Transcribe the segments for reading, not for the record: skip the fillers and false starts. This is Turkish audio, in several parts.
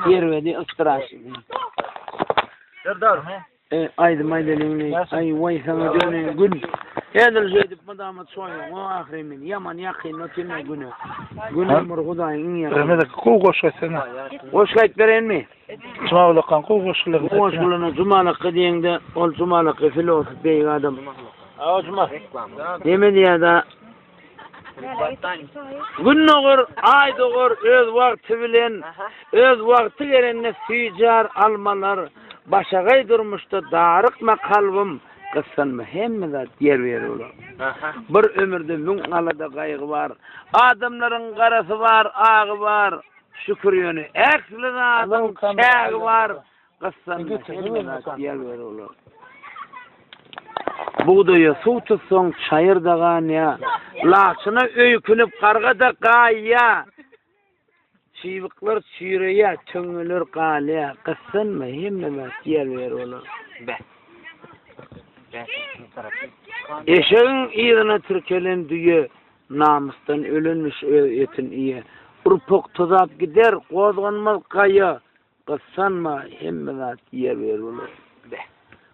Yervedi ıstırası. Aydı maydelini, ay vay sana dönün gün. Edil zedip madamat soyun, o ahremin, yaman yakin notine günü. Günü murgudayın yakin. Rahmetle kul koşasına. Hoş kayıt veren mi? Cuma'lıkan kul koşulur. Hoş kulunu cumalıkı diyende, ol cumalıkı filosof bey adam. Cuma. Demedi ya da gün olur, ay doğur, öz vakti bilen, öz vakti gelenine süycar almalar, başa gaydırmıştı darıkma kalbim, kıssanma hemme de diyer veriyorlar. Bir ömürde mün alada kaygı var, adamların karası var, ağı var, şükür yönü, eksilin adam çağı var, kıssanma hemme de diyer veriyorlar. Buğdaya su tutsan çayır dağan ya, laçına öykünüp kargada kaya, çivikler çiğreye, çöngülür kalya, kısın mı, hemme yer ver olur. Eşeğin iyidine türkelen düye, namustan ölünmüş etin iyi. Urpok tuzap gider, kozganmaz kaya, kısın mı, hemme yer ver olur.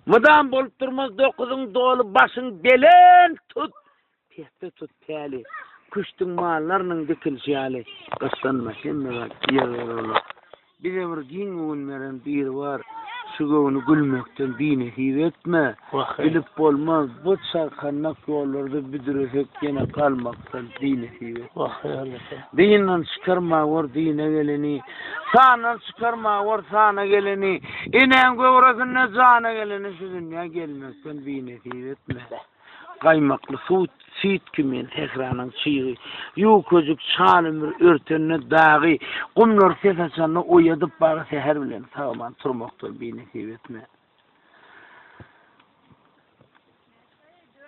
Mıdan bolup durmaz dokuzun dolu başın belen tut. Pehte tut peli. Kuştun mallarının dikilşiyali. Kıssanma hemme yer olur. Bir bir din oğun veren bir var. Şu göğünü gülmekten dini hivetme. Bilip olmaz. Bu çarkannak yollarda büdürüsek yine kalmaktan dini hivetme. Dinden çıkarma var dine geleni. Sağından çıkarma var sağına geleni. İnen gövrasına cana geleni. Şu dünya gelmekten dini hivetme. Kaymaklı süt kimin tekranın çiği. Yuh közük çalımır örtenine dağı. Kumlar sefasanına oyadıp bağı seher bilen sağman turmaktır bir nesip etme.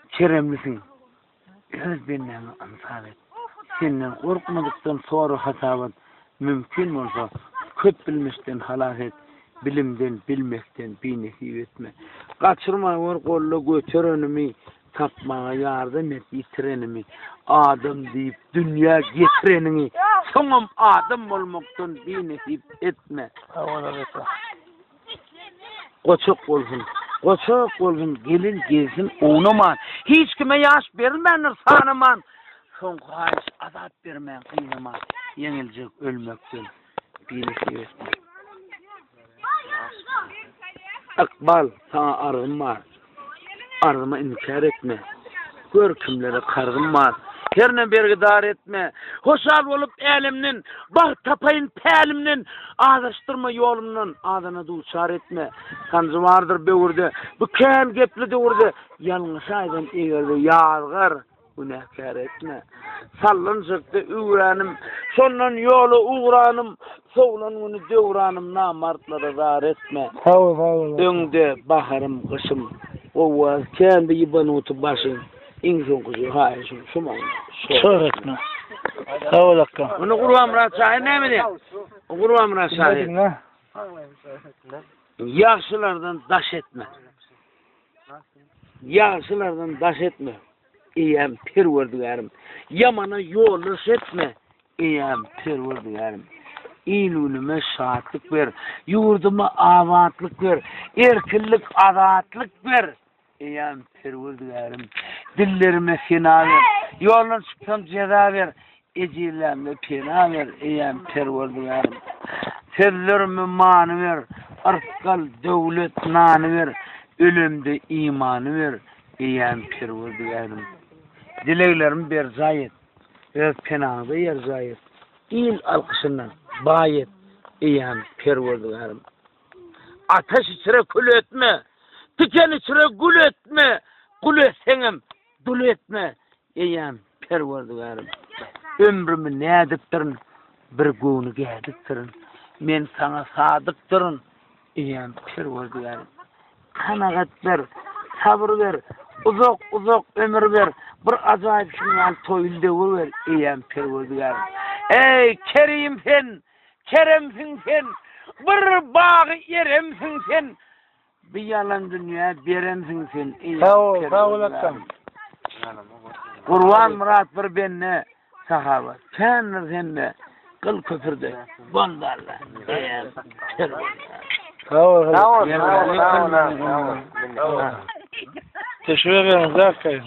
Keremlisin. Öz benden ansar et. Senden korkmadıktan sonra hatavat mümkün olsa köp bilmişten halak et. Bilimden bilmekten bir nesip etme. Kaçırma var kolla götür önümü. Tapmaya yardım et yitirenimi, adam deyip dünya getirenimi, sonum adam olmaktan bir nesip etme. Koçak olsun, gelin gezsin oğnuman, hiç kime yaş verilmenir sanıman, son kaç azap vermen kıynaman, yenilecek ölmekten bir nesip etme. Akbal sana arım var. Arıma inkar etme. Gör kimlere kargım var. Herne bergidar etme. Hoşal olup elimnin, bak tapayın pelimnin, ağdaştırma yolumdan, ağdana dulçar etme. Kancı vardır beğurde, bu ken gepli değurde, yanlış aydan eğerde yağar, günahkar etme. Sallın çıktı üğranım, sondan yolu uğranım, soğlan onu devranım, namartlara zar etme. Önde baharım, kışım, o var kendi yiban otu başın insan kuzu hayır şu mu? Çok etme. Sağ ol akka. Onu kurvam raçayı ne mi diye? Kurvam raçayı. Yaşlılardan daş etme. Yaşlılardan daş etme. İyem perverdigarım. Yamana yolluş etme. İyem perverdigarım. İlünüme şahatlık ver. Yurduma avatlık ver. Erkillik azatlık ver. İyem perverdigarım. Dillerime fena ver. Yolun çıksam ceza ver. Ecilerime fena ver. İyem perverdigarım. Terlerime manı ver. Arskal devlet nanı ver. Ölümde imanı ver. İyem perverdigarım. Dileklerimi bir zayet. Öz penahı yer zayet. İl alkışından bayet. İyem perverdigarım. Ateş içire kül etme. Tiken içire gül etme. Gül etsenim dul etme. İyem perverdigarım. Ömrümü ne ediptirin? Bir günü gediptirin. Men sana sadıktırın. İyem perverdigarım. Kanagat ver. Sabır ver. Uzak ömür ver. Bir acayip şundan toyulde vur ver. İyem perverdigarım. Ey Kerim sen. Keremsin sen. Bir bağı yeremsin sen. Bir yalan dünya beremsin sen. Sağ ol akkam. Kurban Murat bir benne sahabat. Kendir sende. kıl köpürdü. Bondarlar. Sağ ol. Sağ ol. Teşekkür ederim. Zakir.